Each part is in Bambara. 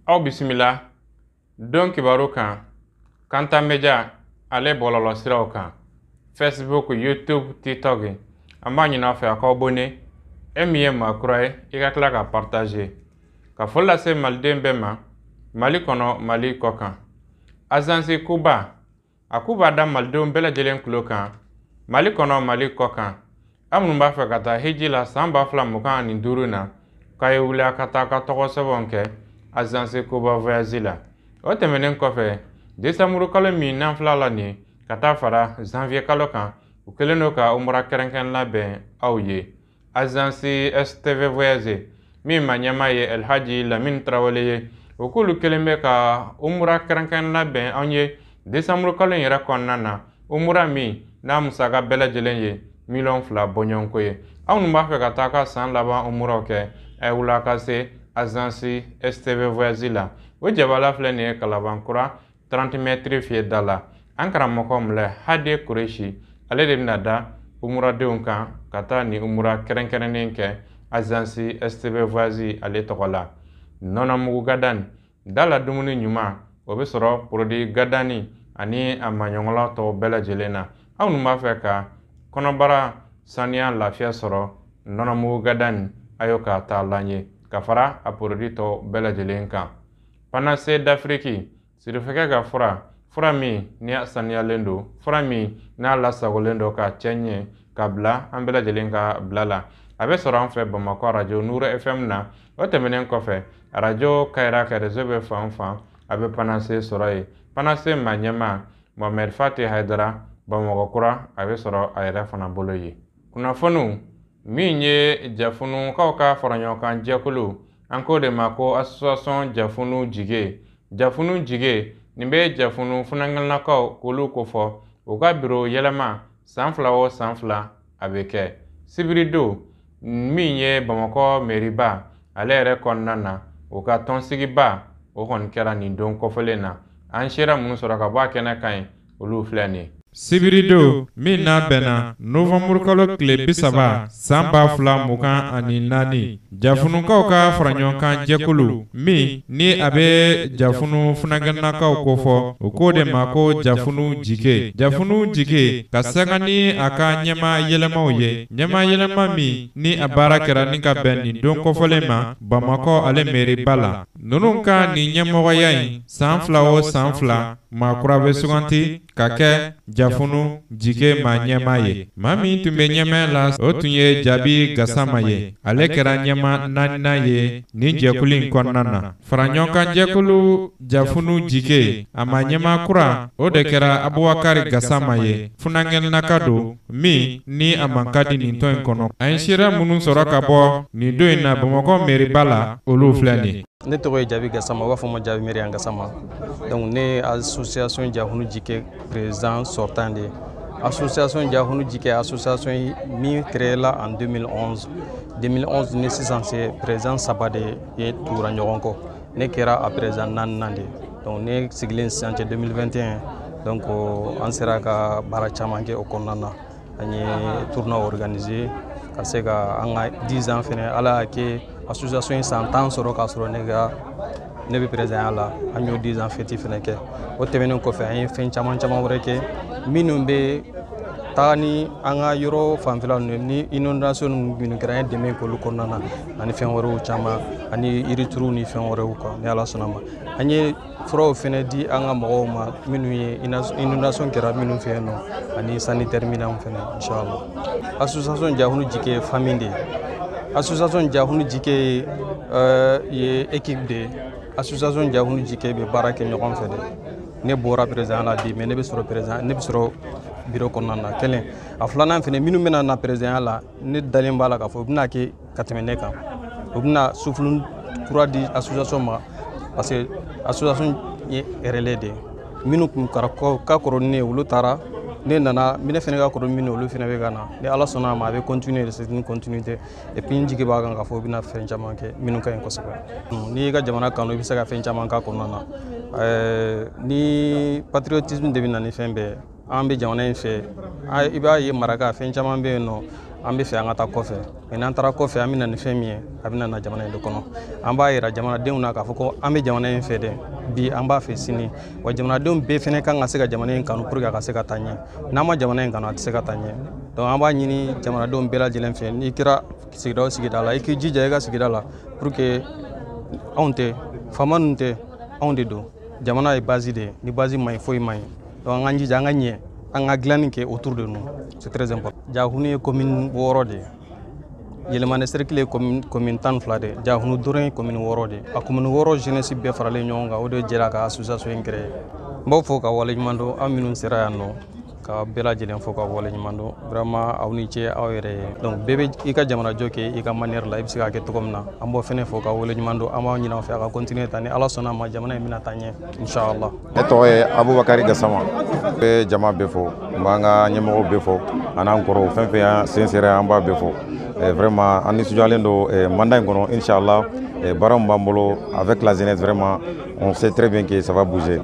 Aw bisimila don kibaru kan Kanta Media ale bɔlɔlɔ siraw kan Facebook, YouTube, TikTok. An b'a ɲin'a fɛ a k'aw abonné e min ye maakura ye i ka tila ka partager ka foli lase maliden bɛɛ ma Mali kɔnɔ Mali kɔ kan. Agence Kuba a ku b'a da malidenw bɛɛ lajɛlen tulo kan Mali kɔnɔ Mali kɔ kan. Aw minnu b'a fɛ ka taa hiji la san 2025 na k'a ye wuli a ka taa ka tɔgɔ sɛbɛnw kɛ Agence Kuba Voyage la. O tɛmɛnen kɔfɛ décembre kalo min n'an filɛ la nin ka taa fara janvier kalo kan u kɛlen don ka umra kɛrɛnkɛrɛn labɛn aw ye. Agence STV Voyage min ma ɲɛmaa ye Elhaji Lamine Tarawele ye o k'olu kɛlen bɛ ka umra kɛrɛnkɛrɛn labɛn anw ye décembre kalo in yɛrɛ kɔnɔna na umra min n'a musaka bɛɛ lajɛlen ye $2 bɔɲɔgɔnko ye. Aw minnu b'a fɛ ka taa ka san laban umraw kɛ a ye wuli a ka se Agence STV Voyage la. O jabala filɛ nin ye Kalabankura 30 mètres fiyɛda la. An karamɔgɔ min lɛ Hade Kureshi ale de bɛna da umuradenw kan ka taa ni umura kɛrɛnkɛrɛnnen kɛ Agence STV Voyage ale tɔgɔ la. Nɔnɔmugu gadani da la dumuni ɲuman o bɛ sɔrɔ produit gadani ani a maɲɔgɔnla tɔw bɛɛ lajɛlen na. Aw minnu b'a fɛ ka kɔnɔbara saniya lafiya sɔrɔ nɔnɔmugu gadani a y'o ka taa la ye ka fara a produit tɔw bɛɛ lajɛlen kan. Panacée d'Afrique sirifɛkɛ ka fura min ni a saniyalen don, fura min n'a lasagolen don ka cɛ ɲɛ ka bila an bɛɛ lajɛlen ka bila la. A bɛ sɔrɔ an fɛ Bamakɔ radio Nuru FM na. O tɛmɛnen kɔfɛ radio Kayra ka réseau bɛ fan fan a bɛ Panacée sɔrɔ yen. Panacée ma ɲɛmaa Mohamed Fati Haidara Bamakɔkura a bɛ sɔrɔ a yɛrɛ fana bolo ye. Kunnafoniw min ye jafunukaw ka faraɲɔgɔnkan jɛkulu an k'o de ma ko association jafunu jige. Jafunu jige nin bɛ jafunu funanŋɛnakaw k'olu ko fɔ u ka biro yɛlɛma san 2 o san 2 a bɛ kɛ. Sibirido min ye Bamakɔ mairie ale yɛrɛ kɔnɔna na o ka tɔnsigiba o kɔni kɛra nin don kɔfɛlen na. An sera minnu sɔrɔ ka bɔ a kɛnɛ kan ye olu filɛ nin ye. Sibirido min n'a bɛnna novembre kalo tile 30 san 2024 jafunukaw ka faraɲɔgɔnkan jɛkulu min ni a bɛ jafunu funanŋɛnakaw ko fɔ o k'o de ma ko jafunu jige. Jafunu jige ka sanga ni a ka ɲɛma yɛlɛmaw ye. Ɲɛma yɛlɛma min ni a baara kɛra ni ka bɛn nin don kɔfɛlen ma Bamakɔ ale mairie la. Ninnu ka nin ɲɛmɔgɔya in san 2 o san 2 maakura bɛ suganti ka kɛ jafunu jige maa ɲɛmaa ye. Maa min tun bɛ ɲɛmɛ la o tun ye Jabi Gasama ye. Ale kɛra ɲɛma 4nan ye nin jɛkulu in kɔnɔna na. Faraɲɔgɔnkan jɛkulu jafunu jige a ma ɲɛma kura o de kɛra Abubakari Gasama ye. Funanŋɛnaka don min ni a man ka di nin tɔn in kɔnɔ. A ye seereya minnu sɔrɔ ka bɔ nin don in na Bamakɔ mairie la olu filɛ nin ye. Ne tɔgɔ ye Jabi Gasama, u b'a fɔ ma Jabi Merian Gasama. Donc ne association Jafunu Jike président sortant de. Association Jafunu Jike association min créée là en 2011. 2011 ne sisan c'est président saba de ye tuura ɲɔgɔn kɔ. Ne kɛra a président 4nan de. Donc ne sigilen sisan cɛ 2021. Donc an sera ka baara caman kɛ o kɔnɔna na. An ye tournoi organisé ka se ka an ka 10 ans fɛnɛ ala y'a kɛ association san 10 sɔrɔ k'a sɔrɔ ne bɛ président la an y'o 10 ans fêti fɛnɛ kɛ. O tɛmɛnen kɔfɛ an ye fɛn caman wɛrɛ kɛ minnu bɛ taa ni an ka yɔrɔ fanfɛla ninnu ni inondation minnu kɛra an ye dɛmɛ k'olu kɔnɔna na ani fɛn wɛrɛw caman ani yirituru ni fɛn wɛrɛw quoi ni ala sɔnna ma. An ye furaw fɛnɛ di an ka mɔgɔw ma minnu ye inondation kɛra minnu fɛ yen nɔ ani sanitaire minɛnw fɛnɛ inchallah. Association Jafunu Jike famille de. Association Jafunu Jike ye équipe de. Association Jafunu Jike bɛ baara kɛ ɲɔgɔn fɛ de. Ne bɔra président la bi mais ne bɛ sɔrɔ président ne bɛ sɔrɔ bureau kɔnɔna na kelen. A filanan fɛnɛ minnu bɛna na président la ne dalen b'a la k'a fɔ u bɛna kɛ ka tɛmɛ ne kan. U bɛna souffle kura di association ma parce que association ye relais de. Minnu kun ka kɔrɔ ni ne olu taara ne nana ne fɛnɛ ka kɔrɔ minnu olu fɛnɛ bɛ ka na ni ala sɔnna a ma a bɛ continuer c'est une continuité et puis n jigi b'a kan k'a fɔ u bɛna fɛn caman kɛ minnu ka ɲi kosɛbɛ. N'i y'i ka jamana kanu i bɛ se ka fɛn caman k'a kɔnɔna na. Ni patriotisme de bɛ na ni fɛn bɛɛ an bɛ jamana in fɛ i b'a ye maraka fɛn caman bɛ yen nɔ an bɛ fɛ an ka taa kɔfɛ mais n'an taara kɔfɛ an bɛ na ni fɛn min ye a bɛ na jamana in de kɔnɔ an b'a yira jamanadenw na k'a fɔ ko an bɛ jamana in fɛ dɛ bi an b'a fɛ sini wa jamanadenw bɛɛ fɛnɛ kan ka se ka jamana in kanu pour que a ka se ka taa ɲɛ n'an ma jamana in kanu a tɛ se ka taa ɲɛ donc an b'a ɲini jamanadenw bɛɛ lajɛlen fɛ n'i kɛra sigida o sigida la i k'i jija i ka sigida la pour que anw tɛ faama ninnu tɛ anw de don jamana ye base de ye ni base ma ɲi foyi ma ɲi donc an k'an jija an ka ɲɛ an ka dilanni kɛ autour de nous c'est très important. Jahunu ye commune 6 de ye Yɛlɛmane cercle ye commune 12 de ye Jahunu dɔrɔn ye commune 6 de ye a commune 6 jeunesse bɛɛ faralen ɲɔgɔn kan o de jɛra ka association in créer n b'aw fo ka waleɲuman dɔn aw minnu sera yan nɔ ka bɛɛ lajɛlen fo ka waleɲuman dɔn vraiment aw ni ce aw yɛrɛ ye donc bɛɛ bɛ i ka jamanajɔ kɛ i ka manière la i bɛ se k'a kɛ cogo min na an b'o fɛnɛ fo ka waleɲuman dɔn an b'aw ɲini aw fɛ a ka continuer tan ni Ala sɔnna a ma jamana in bɛna taa ɲɛ inchallah. Ne tɔgɔ ye Abubakari Gasama n bɛ jama bɛɛ fɔ n b'an ka ɲɛmɔgɔw bɛɛ fɔ a n'an kɔrɔw fɛn fɛn sen sera an b'a bɛɛ fɔ vraiment an nisɔndiyalen don mandat in kɔnɔ inchallah baara min b'an bolo avec la jeunesse vraiment on sait très bien que ça va bouger.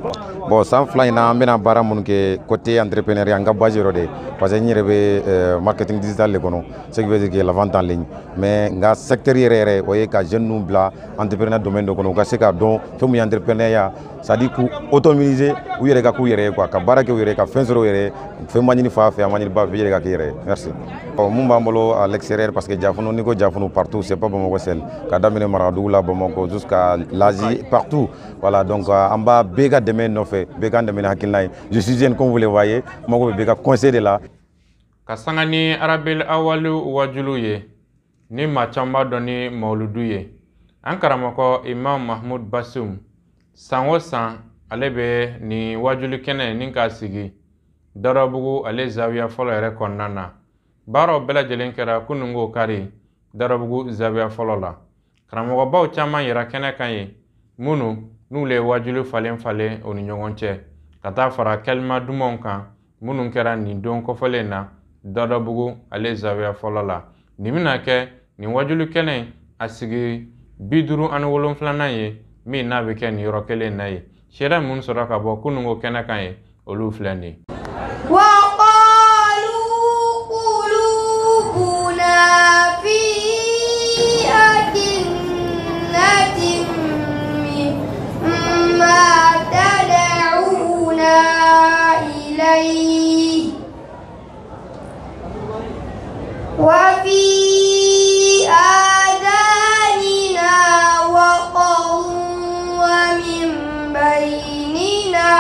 Bon san fila in na an bɛna baara minnu kɛ côté entrepreneuriat an ka base yɔrɔ de parce que n yɛrɛ bɛ marketing digital de kɔnɔ ce qui veut dire que la vente en ligne mais n ka secteur yɛrɛ yɛrɛ o ye ka jeunes ninnu bila entrepreneur domaine dɔ kɔnɔ u ka se k'a dɔn fɛn min ye entrepreneuriat c'est à dire k'u autonomiser u yɛrɛ ka k'u yɛrɛ ye quoi ka baara kɛ u yɛrɛ ka fɛn sɔrɔ u yɛrɛ fɛn ma ɲini fa fɛ a ma ɲini ba fɛ i yɛrɛ ka k'i yɛrɛ ye merci. Mun b'an bolo à l'extérieur parce que Jafunu ni ko Jafunu partout c'est pas Bamako seul ka daminɛ Marakadugu la Bamako jusqu'à l'Asie partout voilà donc an b'a bɛɛ ka dɛmɛ nɔfɛ bɛɛ k'an dɛmɛ ni hakilina ye je suis jeune comme vous le voyez mago bɛ bɛɛ ka conseil de la. Ka sanga ni Arabil Awalu wajulu ye ni maa caman b'a dɔn ni Mawuludu ye an karamɔgɔ Imam Mahmud Basum san o san ale bɛ nin wajulu kɛnɛ ni k'a sigi Darabugu ale zawiya fɔlɔ yɛrɛ kɔnɔna na baaraw bɛɛ lajɛlen kɛra kunun ko kari Darabugu zawiya fɔlɔ la karamɔgɔbaw caman yɛrɛ kɛnɛ kan ye minnu n'u ye wajulu falen falen o ni ɲɔgɔn cɛ ka taa fara kɛlima dumanw kan minnu kɛra nin don kɔfɛlen na Darabugu ale zawiya fɔlɔ la nin bɛna kɛ nin wajulu kɛnɛ a sigi 57nan ye min n'a bɛ kɛ nin yɔrɔ kelen na ye sariya minnu sɔrɔ ka bɔ kunun ko kɛnɛ kan ye olu filɛ nin ye. وفي آذاننا وقر ومن بيننا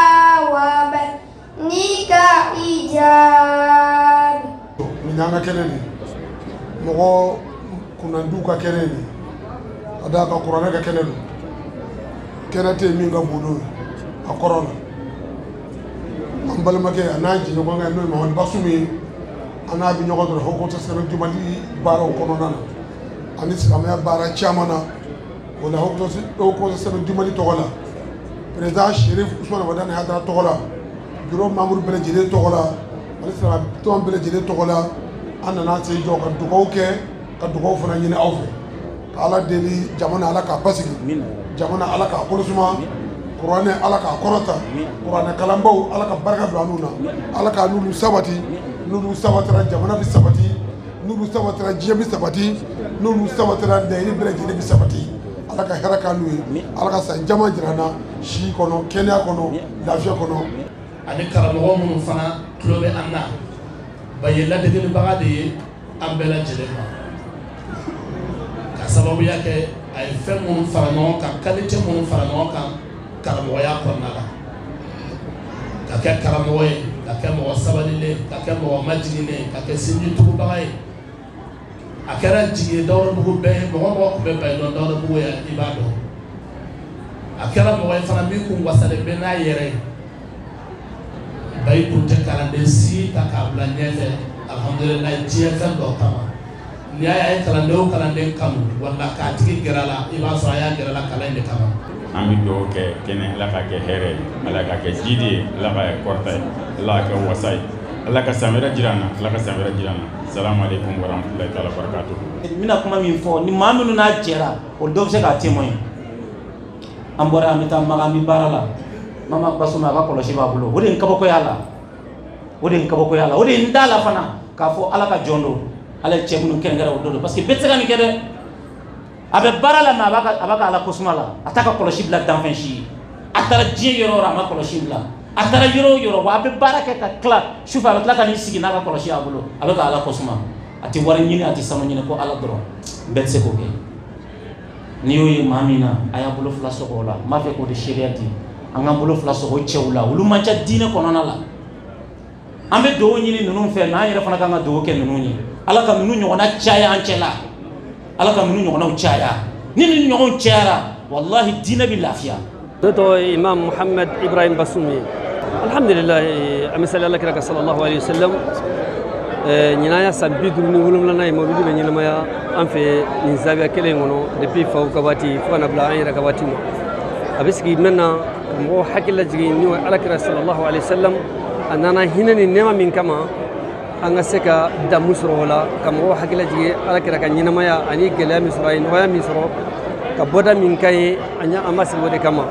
وبينك حجاب. Minanga keneni, mogo kunanduka keneni, adaka kurana ka keneni, kenate minga budu, akorona. Ambalmake anaji nyonga no Mahmud Basumi. Ana bi ɲɔgɔn dɔrɔn hokota sɛbɛn jumali baaraw kɔnɔna na ani silamɛya baara caman na o la hokota sɛbɛn jumali tɔgɔ la président Sherif Ousmane Wadane Hadara tɔgɔ la bureau membre bɛɛ lajɛlen tɔgɔ la ani silamɛtɔn bɛɛ lajɛlen tɔgɔ la an nana se jɔ ka dugawu kɛ ka dugawu fana ɲini aw fɛ ka Ala deli jamana Ala k'a basigi jamana Ala k'a kolosuma kuranɛ Ala k'a kɔrɔta kuranɛ kalanbaw Ala ka barika don an'u na Ala k'a n'olu sabati n'olu sabatira jamana bi sabati n'olu sabatira diɲɛ bi sabati n'olu sabatira laɲini bɛɛ lajɛlen bi sabati Ala ka hɛrɛ k'an n'u ye Ala ka san caman jira an na si kɔnɔ kɛnɛya kɔnɔ lafiya kɔnɔ. Ani karamɔgɔ minnu fana tulo bɛ an na ba ye ladegelibaga de ye an bɛɛ lajɛlen ma ka sababuya kɛ a ye fɛn minnu fara ɲɔgɔn kan qualité minnu fara ɲɔgɔn kan karamɔgɔya kɔnɔna la ka kɛ karamɔgɔ ye ka kɛ mɔgɔ sabalilen ka kɛ mɔgɔ majiginen ka kɛ sinjitugubaga ye a kɛra jigi ye Dawurabugu bɛɛ ye mɔgɔ mɔgɔ tun bɛ bayi dɔn Dawurabugu ye i b'a dɔn a kɛra mɔgɔ ye fana min kun wasalen bɛ n'a yɛrɛ ye bayi kun tɛ kalanden si ta k'a bila ɲɛfɛ alhamdulilayi diɲɛ fɛn dɔ kama n'i y'a ye kalanden o kalanden kanu wala k'a tigi gɛrɛ la i b'a sɔrɔ a y'a gɛrɛ la kalan in de kama. An bɛ dugawu kɛ kɛnɛ Ala ka kɛ hɛrɛ ye Ala ka kɛ jidi ye Ala ka kɛ kɔrɔta ye Ala ka kɛ wasa ye Ala ka san wɛrɛ jira an na Ala ka san wɛrɛ jira an na salamu aleykum wa rahmatulahi taala wa barakatuhu. N bɛna kuma min fɔ ni maa minnu n'a jɛra o dɔw bɛ se k'a témoin an bɔra an bɛ taa Makan an bɛ baara la Mama Basuma a ka kɔlɔsi b'a bolo o de ye n kabakoya la o de ye n kabakoya la o de ye n da la fana k'a fɔ Ala ka jɔn don ala cɛ minnu kɛrɛnkɛrɛn o don parce que bɛɛ tɛ se ka nin kɛ dɛ a bɛ baara la mais a b'a ka ala kosuma la a t'a ka kɔlɔsi bila danfɛn si ye a taara diɲɛ yɔrɔ o yɔrɔ a ma kɔlɔsi bila a taara yɔrɔ o yɔrɔ wa a bɛ baara kɛ ka tila sufɛ a bɛ tila ka n'i sigi n'a ka kɔlɔsi a bolo a bɛ ka ala kosuma a tɛ wari ɲini a tɛ sanu ɲini ko ala dɔrɔn bɛɛ tɛ se k'o kɛ n'i y'o ye maa min na a y'a bolo fila sɔgɔ o la n b'a fɛ k'o de seereya di an k'an bolo fila sɔgɔ cɛw la olu man ca diinɛ kɔnɔna la an bɛ dugawu ɲini ninnu fɛ mais an yɛrɛ fana kan ka dugawu kɛ ninnu ye ala ka ninnu ɲɔgɔnna caya an cɛ la ala ka ninnu ɲɔgɔnnaw caya ni ninnu ɲɔgɔnw cayara wallahi diinɛ bɛ lafiya. Toto Imam Muhammad Ibrahim Basumi alhamdulillah amisali ala kira sallallahu alaihi wasallam ɲinaya san 57 ye mawludi bɛ ɲɛnamaya an fɛ nin zawiya kelen kɔnɔ depuis faw ka waati fo kana bila an yɛrɛ ka waati ma a bɛ sigi mɛnna ka mɔgɔw hakili lajigin n'o ye ala kira sallallahu alaihi wasallam a nana hinɛ ni nɛɛma min kama an ka se ka damu sɔrɔ o la ka mɔgɔw hakili lajigin ala kira ka ɲɛnamaya ani gɛlɛya min sɔrɔ a ye nɔgɔya min sɔrɔ ka bɔda min ka ye an ma sigi o de kama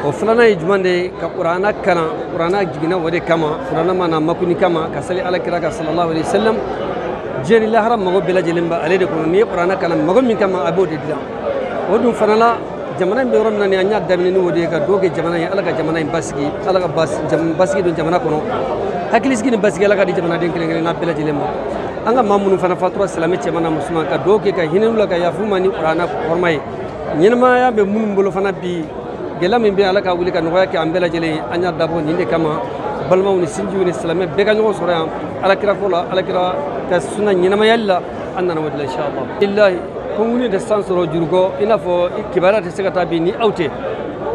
o filanan ye jumɛn de ye ka kuranna kalan kuranna jiginna o de kama kuranna mana makuni kama ka sali ala kira ka sallallahu alaihi wasallam diɲɛ ni lahara mago bɛɛ lajɛlen bɛ ale de kɔnɔ n'i ye kuranna kalan mago min kama a b'o de dilan o dun fana la jamana in bɛ yɔrɔ min na ni an y'a daminɛ ni o de ye ka dugawu kɛ jamana ye ala ka jamana in basigi ala ka basigi don jamana kɔnɔ hakilisigi ni basigi ala ka di jamanaden kelen-kelenna bɛɛ lajɛlen ma an ka maa minnu fana fatura silamɛ cɛman na musoman ka dugawu kɛ ka hinɛ u la ka yafu ma ni kuranna hɔrɔma ye ɲɛnamaya bɛ minnu bolo fana bi gɛlɛya min bɛ ala ka wuli ka nɔgɔya kɛ an bɛɛ lajɛlen ye an y'a dabɔ nin de kama balimaw ni sinjiw ni silamɛ bɛɛ ka ɲɔgɔn sɔrɔ yan alakira ko la alakira ka sunna ɲɛnamayali la an nana o de la inshallah billahi ko ŋuni de san sɔrɔ jurukɔ i n'a fɔ kibaruya tɛ se ka taa bi ni aw tɛ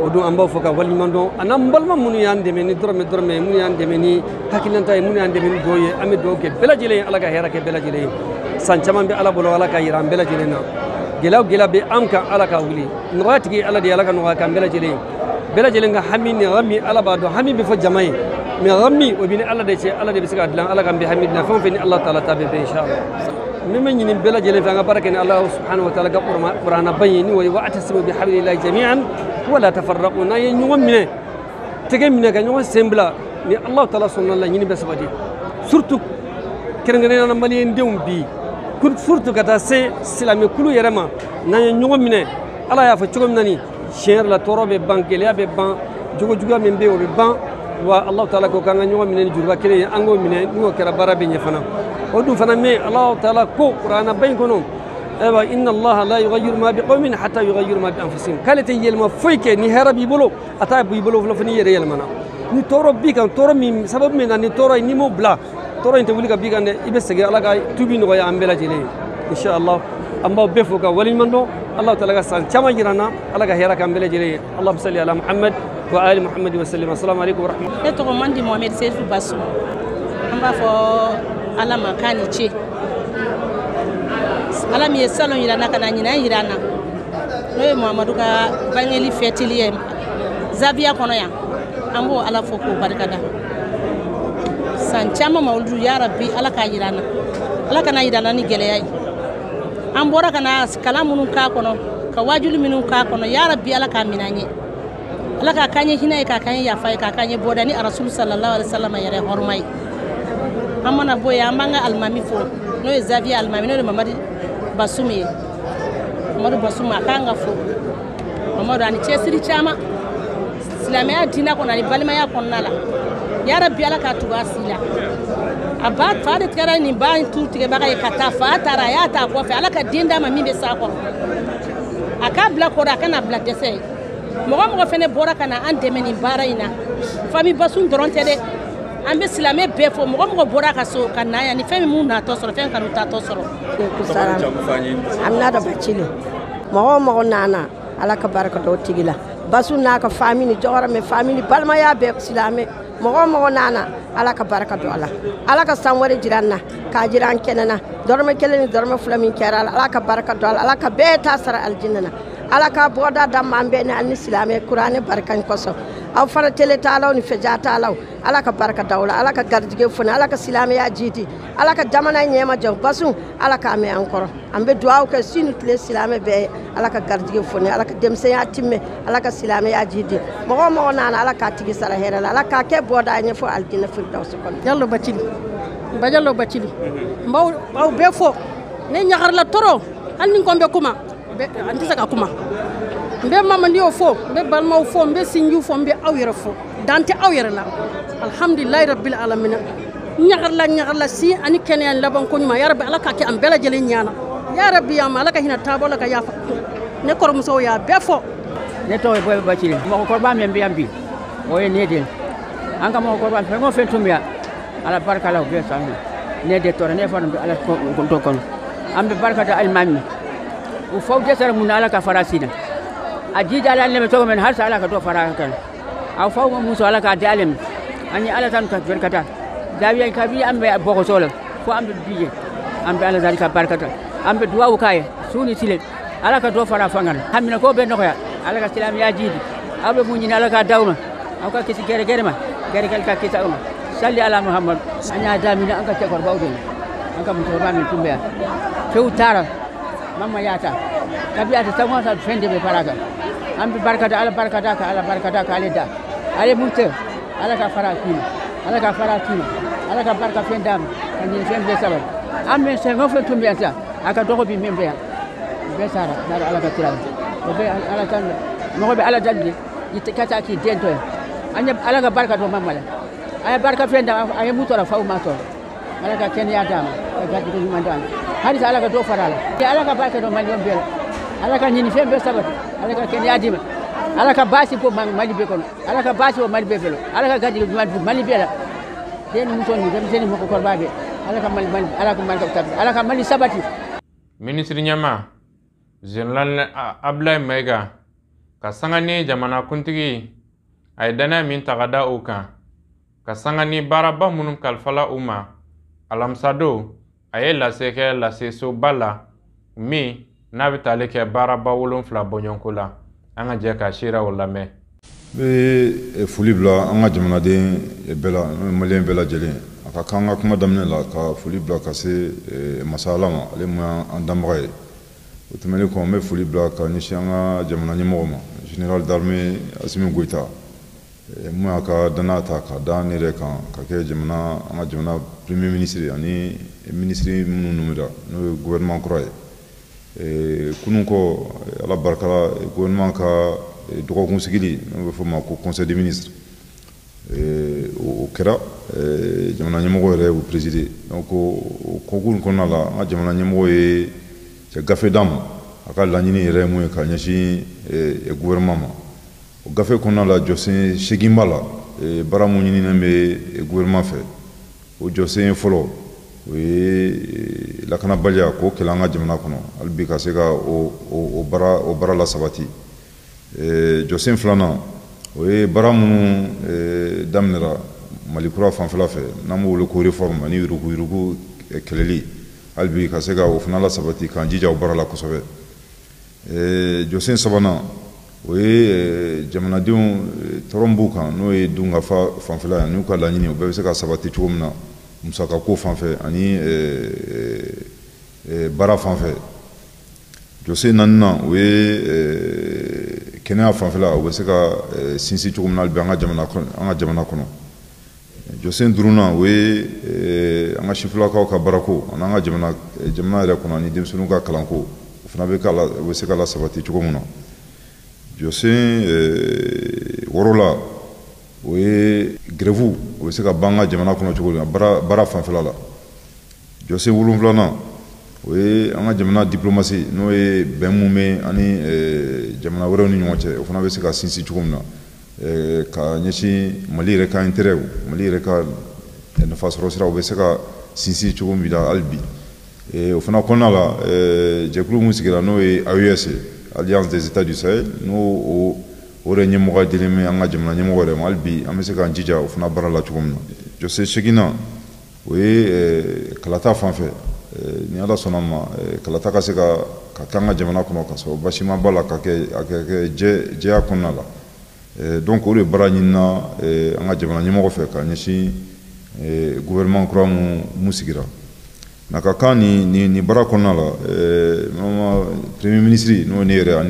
o don an b'aw fɔ ka waliɲuman dɔn a n'an balima minnu y'an dɛmɛ ni dɔrɔmɛ minnu y'an dɛmɛ ni hakilinata ye minnu y'an dɛmɛ ni dɔw ye an bɛ dugawu kɛ bɛɛ lajɛlen ye ala ka hɛrɛ kɛ bɛɛ lajɛlen ye san caman bɛ ala bolo ala ka yira an bɛɛ lajɛlen na gɛlɛya bɛ an kan ala ka wuli nɔgɔya tigi ala de ye ala ka nɔgɔya kan bɛɛ lajɛlen ye bɛɛ lajɛlen ka hami ni ghami ala b'a dɔn hami bɛ fɔ jama ye mais ghami o bɛ ni ala de cɛ ala de bɛ se ka dilan ala kan bɛ hami dilan fɛn o fɛn ni ala taala ta bɛ bɛn inshallah min bɛ ɲini bɛɛ lajɛlen fɛ an ka baara kɛ ni ala subhanahu wa taala ka kuranna ban ye n'o ye wa'tasimu bihablillahi jami'an wala tafarraqu n'an ye ɲɔgɔn minɛ tɛgɛ minɛ ka ɲɔgɔn sen bila ni ala taala sɔnna la ɲini bɛ sabati surtout kɛrɛnkɛrɛnnenya la maliyɛndenw bi surtout ka taa se silamɛ kulu yɛrɛ ma n'an ye ɲɔgɔn minɛ ala y'a fɔ cogo min na ni tiɲɛ yɛrɛ la tɔɔrɔ bɛ ban gɛlɛya bɛ ban jogo juguya min bɛ yen o bɛ ban wa ala taala ko k'an ka ɲɔgɔn minɛ ni juruba kelen ye an k'o minɛ n'o kɛra baara bɛ ɲɛ fana o dun fana mɛn ala taala ko kuranna ba in kɔnɔ ayiwa inna allaha la yughayyiru ma biqawmin hatta yughayyiru ma bi anfusihim k'ale tɛ yɛlɛma foyi kɛ ni hɛrɛ b'i bolo a t'a b'i bolo fɔlɔ fo n'i yɛrɛ yɛlɛmana ni tɔɔrɔ b'i kan tɔɔrɔ min sababu min na ni tɔɔrɔ ye n'i m'o bila tɔɔrɔ in tɛ wuli ka b'i kan dɛ i bɛ segin ala ka tubi nɔgɔya an bɛɛ lajɛlen ye inshallah an b'aw bɛɛ fo ka waliɲuman dɔn ala taala ka san caman jira an na ala ka hɛrɛ k'an bɛɛ lajɛlen ye allahumma salli ala muhammad wa ali muhammad wa sallim assalamu alaikum wa rahmatullahi. Ne tɔgɔ man di Mohamed Seydou Bassou an b'a fɔ ala ma k'a ni ce ala min ye salon jira n na ka na ɲinan jira an na n'o ye Muhamadu ka bangeli fɛtili ye Zawiya kɔnɔ yan an b'o ala fo k'o barikada san caman mawuludu ya rabbi ala k'a jira an na ala kana jira an na ni gɛlɛya ye an bɔra ka na kalan minnu k'a kɔnɔ ka wajuli minnu k'a kɔnɔ ya rabbi ala k'a minɛ an ye ala k'a k'an ye hinɛ ye k'a k'an ye yafa ye k'a k'an ye bɔda ni rasul sallallahu alaihi wasallam yɛrɛ hɔrɔma ye an mana bɔ yen an b'an ka alimami fo n'o ye Zawiya alimami n'o ye Mamadu Basumi ye Mamadu Basumi a k'an ka fo Mamadu ani cɛsiri caman silamɛya diinɛ kɔnɔ ani balimaya kɔnɔna la ya rabbi ala k'a tugu a si la a ba fa de kɛra nin ba in tu tigɛbaga ye ka taa fa taara a y'a ta kɔfɛ ala ka den d'a ma min bɛ s'a kɔrɔ a k'a bila kɔrɔ a kana bila dɛsɛ ye mɔgɔ mɔgɔ fɛnɛ bɔra ka na an dɛmɛ nin baara in na famille Basum dɔrɔn tɛ dɛ an bɛ silamɛ bɛɛ fɔ mɔgɔ mɔgɔ bɔra ka so ka na yan ni fɛn min mun natɔ sɔrɔ fɛn kanu tatɔ sɔrɔ Aminata Bacile mɔgɔ mɔgɔ nana ala ka baraka dɔ tigi la Basum n'a ka famille jɔyɔrɔ mɛ famille balimaya bɛɛ silamɛ mɔgɔ mɔgɔ nana ala ka baraka dɔ ala ala ka san wɛrɛ jira an na k'a jira an kɛnɛ na dɔrɔmɛ kelen ni dɔrɔmɛ fila min kɛra ala ka baraka dɔ ala ka bɛɛ ta sara aljinna na ala ka bɔda da man bɛɛ ni ani silamɛ kuranɛ barika kosɔn aw fana tele taalaw ni fɛja taalaw ala ka barika da ala ka garijɛgɛ foni ala ka silamɛya jidi ala ka jamana ɲɛma jɔ Basum ala k'a mɛn an kɔrɔ an bɛ dugawu kɛ su ni tile silamɛ bɛɛ ala ka garijɛgɛ foni ala ka denmisɛnya timmɛ ala ka silamɛya jidi mɔgɔ mɔgɔ nana ala k'a tigi sara hɛrɛ la ala k'a kɛ bɔda ɲɛfɔ aljinna firdausi kɔnɔ Yallo Bacili Bajalo Bachili. Mbau befo. Ne nyakar la toro. Hali nkombe kuma. Antisa ka kuma. Mbe mama ndio fo. Mbe balma fo. Mbe sinju fo. Mbe awira fo. Dante awira la. Alhamdulillah rabbil alamin. Nyakar la si ani kene laban ko nyuma ya rabbi ala ka ke am bela jeli nyana. Ya rabbi ya malaka hina tabo la ka ya fa. Ne kor muso ya befo. Ne to boy Bachili. Mo ko ba membe ambi. Oye nedel. Anga mo ko ban fe mo fentumia ala barka la be sa ne de tore ne fon ala ko kon ambe barka da almami u fawde sar mun ala ka farasina ajida ala ne to men har sa ala ka do fara kan aw faw mo muso ala ka dalem ani ala tan ka barkata dawiya ka bi ambe boko solo fo ambe biye ambe ala zalika barkata ambe duwa kay suni sile ala ka do fara fangal hamina ko be no ya ala ka salam ya jidi abe mun ni ala ka dawma aw ka kisi gere ma gere ka kisa uma salli ala muhammad anya damina anka ce korba udin anka mutorba min tumbe few tara mamma yata kabiya ta tawon ta fende be faraka ambi barkata ala barkata ka alida ale munte ala ka farakina ala ka barka fendam kan ni fende sabab amme se ngofo tumbe ta aka dogo bi membe be sara dara ala ka tira be ala kan mo be ala dalli yitkata ki dento anya ala ka barkata mamma aya barka fenda aya mutora faw ma to ala ka ken ya dama ka gadi ko mandan hari ala ka do farala ya ala ka barka do mali bel ala ka nyini fembe sabat ala ka ken ya dima ala ka basi ko mali be kono ala ka basi o mali be felo ala ka gadi ko mali bela den muton ni dem seni mako korbabe ala ka mali ala ko mali ka ala ka mali sabati Ministre Nyama General Ablaye Maiga ka sangani jamana kuntigi ay dana min tagada uka ka sangani baraba munum kalfala uma alamsado aye laseke laseso bala mi nabitale ke baraba wolon fla bonyonkula anga je ka shira wala be fuli bla anga jamana de bela malien bela jeli aka kanga kuma damne la ka fuli bla ka se masalama le ma andamray utumele ko me fuli bla ka ni shanga jamana ni moma général d'armée Assimi Goïta moi ka danata ka danire kan ka ke jamana anga jamana premier ministre ani ministre munu numida no gouvernement croy kunun ko ala barkala gouvernement ka dogo kunsigili no fo ma ko conseil des ministres o kera jamana nyamo re o présider donc ko kun ko nala anga jamana nyamo e ca gafe dam aka lañini re mo ka nyashi gouvernement o gafe kɔnɔna la jɔsen seginba la baara mun ɲininen bɛ gouvernement fɛ o jɔsen fɔlɔ o ye lakanabaliya k'o kɛlɛ an ka jamana kɔnɔ hali bi ka se ka o baara la sabati jɔsen filanan o ye baara minnu daminɛra mali kura fanfɛla fɛ n'an b'o wele ko réforme ani yurugu kɛlɛli hali bi ka se ka o fana la sabati k'an jija o baara la kosɛbɛ jɔsen sabanan o ye jamanadenw tɔɔrɔ b'u kan n'o ye dunkafa fanfɛla ye n'u ka laɲini o bɛɛ bɛ se ka sabati cogo min na musakako fanfɛ ani baara fanfɛ jɔsen naaninan o ye kɛnɛya fanfɛla o bɛ se ka sinsin cogo min na hali bi an ka jamana kɔnɔ jɔsen duurunan o ye an ka sifilakaw ka baarako ani an ka jamana yɛrɛ kɔnɔ ani denmisɛnninw ka kalanko o fana bɛ se ka la sabati cogo min na jɔsen wɔɔrɔla o ye grève o bɛ se ka ban an ka jamana kɔnɔ cogo min na baara fanfɛla la jɔsen wolonfilanan o ye an ka jamana diplomasi n'o ye bɛn mun bɛ ani jamana wɛrɛw ni ɲɔgɔn cɛ o fana bɛ se ka sinsin cogo min na ka ɲɛsin mali yɛrɛ ka intérêt mali yɛrɛ ka nafasɔrɔ sira o bɛ se ka sinsin cogo min na hali bi o fana kɔnɔna la jɛkulu mun sigira n'o ye AES Alliance des États du Sahel n'o o yɛrɛ ɲɛmɔgɔ dilen bɛ an ka jamana ɲɛmɔgɔ yɛrɛ ma hali bi an bɛ se k'an jija o fana baara la cogo min na jɔsen seginnan o ye kalata fanfɛ ni ala sɔnna ma kalata ka se ka kɛ an ka jamana kɔnɔ ka sɔrɔ basi ma b'a la ka kɛ jɛya kɔnɔna la donc o de baara ɲinina an ka jamana ɲɛmɔgɔ fɛ ka ɲɛsin gouvernement kura mun sigira na ka kan ni baara kɔnɔna la premier ministre n'o ye ne yɛrɛ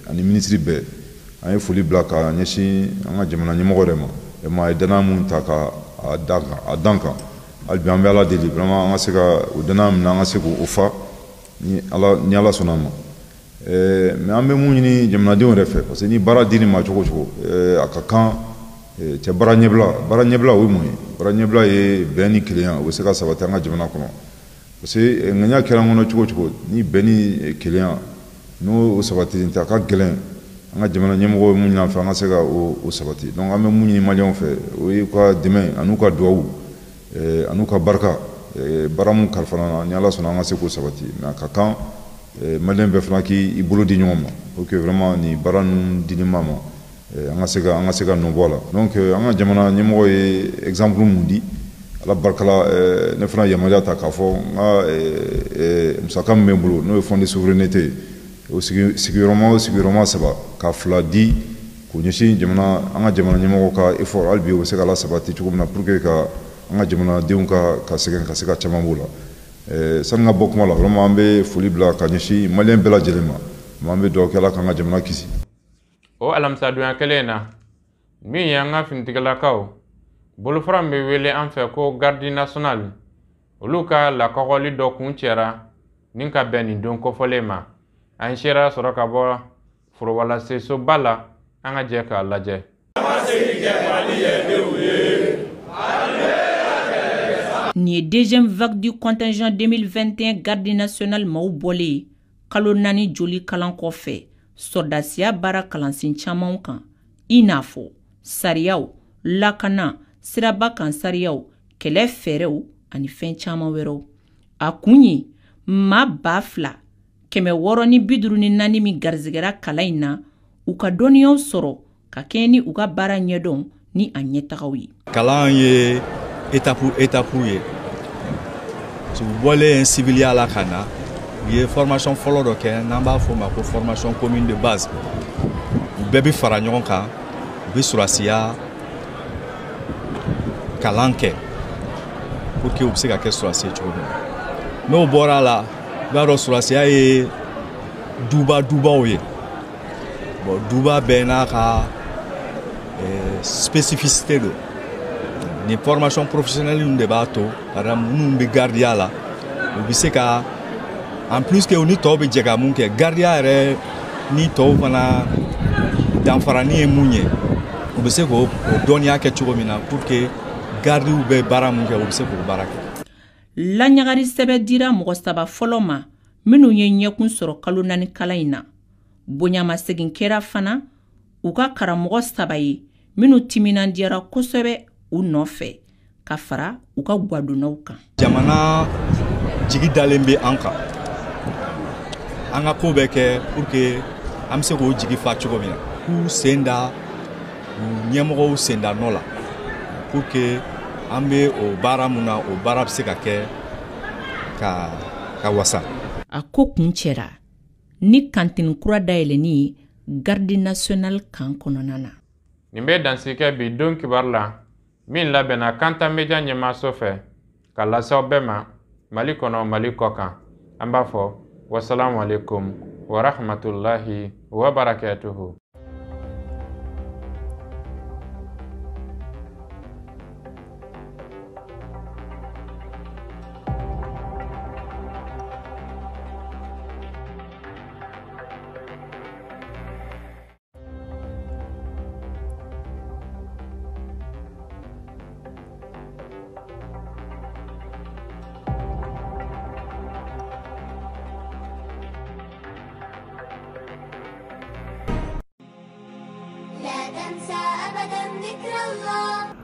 ani ministre bɛɛ an ye foli bila ka ɲɛsin an ka jamana ɲɛmɔgɔ yɛrɛ ma a ye danaya mun ta ka a dan kan hali bi an bɛ ala deli vraiment an ka se ka o danaya min na an ka se k'o fa ni ala sɔnna ma mais an bɛ mun ɲini jamanadenw yɛrɛ fɛ parce que ni baara dili ma cogo cogo a ka kan cɛ baara ɲɛbila o ye mun ye baara ɲɛbila ye bɛn ni kelenya o bɛ se ka sabati an ka jamana kɔnɔ parce que ŋaniya kɛra an kɔnɔ cogo cogo ni bɛn ni kelenya n'o sabatilen tɛ a ka gɛlɛn an ka jamana ɲɛmɔgɔ mun ɲini an fɛ an ka se ka o sabati donc an bɛ mun ɲini maliyɛnw fɛ o ye ka dɛmɛ an'u ka duwawu an'u ka barika baara mun kalifala na ni ala sɔnna an ka se k'o sabati mais a ka kan maliyɛn bɛɛ fana k'i bolo di ɲɔgɔn ma pour que vraiment ni baara ninnu dili ma an ka se ka nɔ bɔ a la donc an ka jamana ɲɛmɔgɔ ye exemple mun di ala barikala ne fana yamaruya ta k'a fɔ n ka musaka min bɛ n bolo n'o ye fond de souveraineté o sigiyɔrɔma 3 ka 2 di k'o ɲɛsin an ka jamana ɲɛmɔgɔ ka effort hali bi o bɛ se ka la sabati cogo min na pour que ka an ka jamanadenw ka sɛgɛn ka se ka caman b'o la sani ka bɔ kuma la vraiment an bɛ foli bila ka ɲɛsin maliyɛn bɛɛ lajɛlen ma an bɛ dugawu kɛ ala k'an ka jamana kisi o alamisadonya kelen na min ye an ka finitigilakaw bolofara min bɛ wele an fɛ ko garde national olu ka lakɔgɔli dɔ kun cɛra ni ka bɛn nin don kofɔlen ma an sera sɔrɔ ka bɔ forowalasesoba la an ka jɛ k'a lajɛ nin ye deuxième vague du contingent 2021 garde national maaw bɔlen kalo 4 joli kalan kɔfɛ sɔrdasiya baara kalansen camanw kan i n'a fɔ sariyaw lakana siraba kan sariyaw kɛlɛ fɛɛrɛw ani fɛn caman wɛrɛw a kun ye maa 2,654 min garizigɛra kalan in na u ka dɔnniyaw sɔrɔ ka kɛɲɛ ni u ka baara ɲɛdɔn ni a ɲɛtagaw ye kalan ye étape ye u bɔlen civiliya la ka na u ye formation fɔlɔ dɔ kɛ n'an b'a fɔ o ma ko formation commune de base u bɛɛ bɛ fara ɲɔgɔn kan u bɛ surasiya kalan kɛ pour que u bɛ se ka kɛ surasi ye cogo min na n'o bɔra la i b'a dɔn surasiya ye dubaw ye bon duba bɛɛ n'a ka spécificité don ni formation professionnelle ninnu de b'a to par exemple minnu bɛ gardiya la u bɛ se ka en plus que u ni tɔw bɛ jɛ ka mun kɛ gardiya yɛrɛ ni tɔw fana danfarani ye mun ye u bɛ se k'o dɔnniya kɛ cogo min na pour que gardiw bɛ baara mun kɛ u bɛ se k'o baara kɛ. Laɲagari sɛbɛn dira mɔgɔ 3 fɔlɔ ma minnu ye ɲɛkun sɔrɔ kalo 4 kalan in na bonyamasegin kɛra fana u ka karamɔgɔ 3 ye minnu timinandiyara kosɛbɛ u nɔfɛ ka fara u ka gwadonnaw kan. Jamana jigi dalen bɛ an kan an ka ko bɛ kɛ pour que an bɛ se k'o jigi fa cogo min na k'u sen da u ɲɛmɔgɔw sen da nɔ la pour que an bɛ o baara mun na o baara bɛ se ka kɛ ka wasa. A ko kun cɛra ni kantini kura dayɛlɛnni ye garde national kan kɔnɔna na. Nin bɛ dansikɛ bi don kibaru la min labɛnna Kantan Media ɲɛmaaso fɛ ka lase aw bɛɛ ma Mali kɔnɔ Mali kɔ kan an b'a fɔ wasalamu alaikum wa rahmatulahi wa barakatuhu.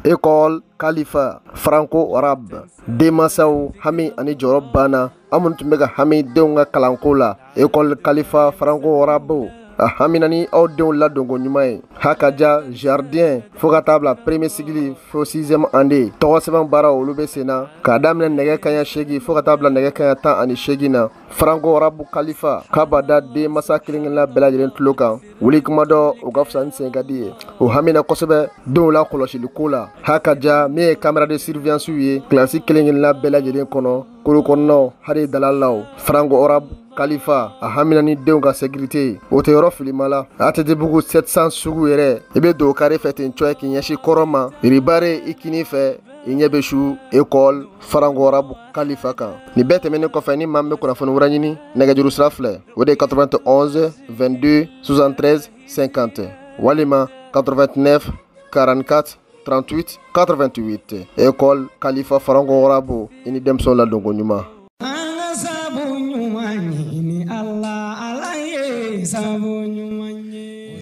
École Khalifa Franco-Arabe denmansaw hami ani jɔyɔrɔ banna an minnu tun bɛ ka hami denw ka kalanko la École Khalifa Franco-Arabe a hamina ni aw denw ladonko ɲuman ye hakaja jardin fo ka taa bila premier cycle fo 6e année tɔgɔ sɛbɛn baara olu bɛ sen na k'a daminɛ nɛgɛ kaɲa 8 fo ka taa bila nɛgɛ kaɲa 18 na Franco-Arabe Khalifa k'a b'a da denmansa kelen-kelenna bɛɛ lajɛlen tulo kan wuli kuma dɔ o ka fisa ni sen ka di ye o hamina kosɛbɛ denw la kɔlɔsiliko la hakaja min ye caméra de surveillance ye kilasi kelen-kelenna bɛɛ lajɛlen kɔnɔ koro kɔnɔnaw hali dalalaw Franco-Arabe Khalifa a hamina ni denw ka sécurité o tɛ yɔrɔ filima la ATT-bugu 700 sugu yɛrɛ i bɛ don kare fɛ ten cɔye k'i ɲɛsin kɔrɔ ma ribare i kini fɛ Inyebeshu école Farango Arabu Khalifa kan. Ni bɛɛ tɛmɛnen kɔfɛ ni maa min bɛ kunnafoni wɛrɛ ɲini nɛgɛjuru sira filɛ o de 91 22 73 50 walima 89 44 38 88 école Khalifa Farango Arabu ini denmisɛnw ladonko ɲuman.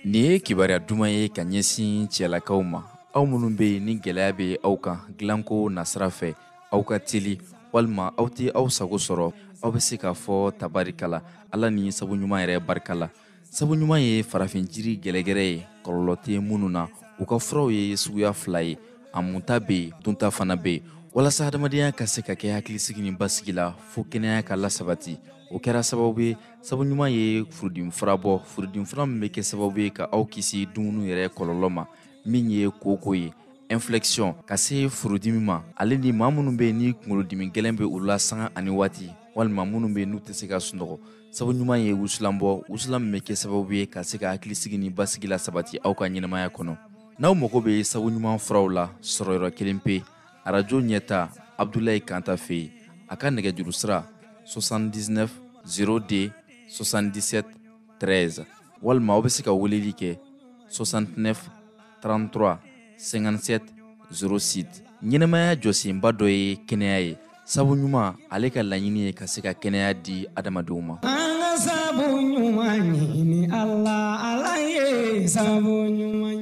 Nin ye kibaruya duman ye ka ɲɛsin cɛlakaw ma. Aw minnu bɛ yen ni gɛlɛya bɛ aw kan dilanko nasira fɛ aw ka teli walima aw tɛ aw sago sɔrɔ aw bɛ se k'a fɔ tabarikala Ala ni sabu ɲuman yɛrɛ barika la. Sabu ɲuman ye farafin jiri gɛlɛgɛrɛ ye kɔlɔlɔ tɛ minnu na u ka furaw ye suguya fila ye a munta bɛ yen dunta fana bɛ yen walasa adamadenya ka se ka kɛ hakilisigi ni basigi la fo kɛnɛya ka lasabati. O kɛra sababu ye sabu ɲuman ye furudimi fura bɔ furudimi fura min bɛ kɛ sababu ye ka aw kisi dumuni yɛrɛ kɔlɔlɔ ma min ye koko ye inflexion ka se furudimi ma ale ni maa minnu bɛ ni kunkolodimi gɛlɛn bɛ u la sanga ani waati walima minnu bɛ n'u tɛ se ka sunɔgɔ sabu ɲuman ye wusulan bɔ wusulan min bɛ kɛ sababu ye ka se ka hakilisigi ni basigi la sabati aw ka ɲɛnamaya kɔnɔ. N'aw mago bɛ sabu ɲuman furaw la sɔrɔyɔrɔ kelen pe arajo ɲɛta Abdulayi Kanta fɛ yen a ka nɛgɛjuru sira 79 0D 77 13 walima aw bɛ se ka weleli kɛ 69 33 57 06. Ɲɛnɛmaya jɔsenba dɔ ye kɛnɛya ye sabu ɲuman ale ka laɲini ye ka se ka kɛnɛya di adamadenw ma. An ka sabu ɲuman ɲini Allah ye sabu ɲuman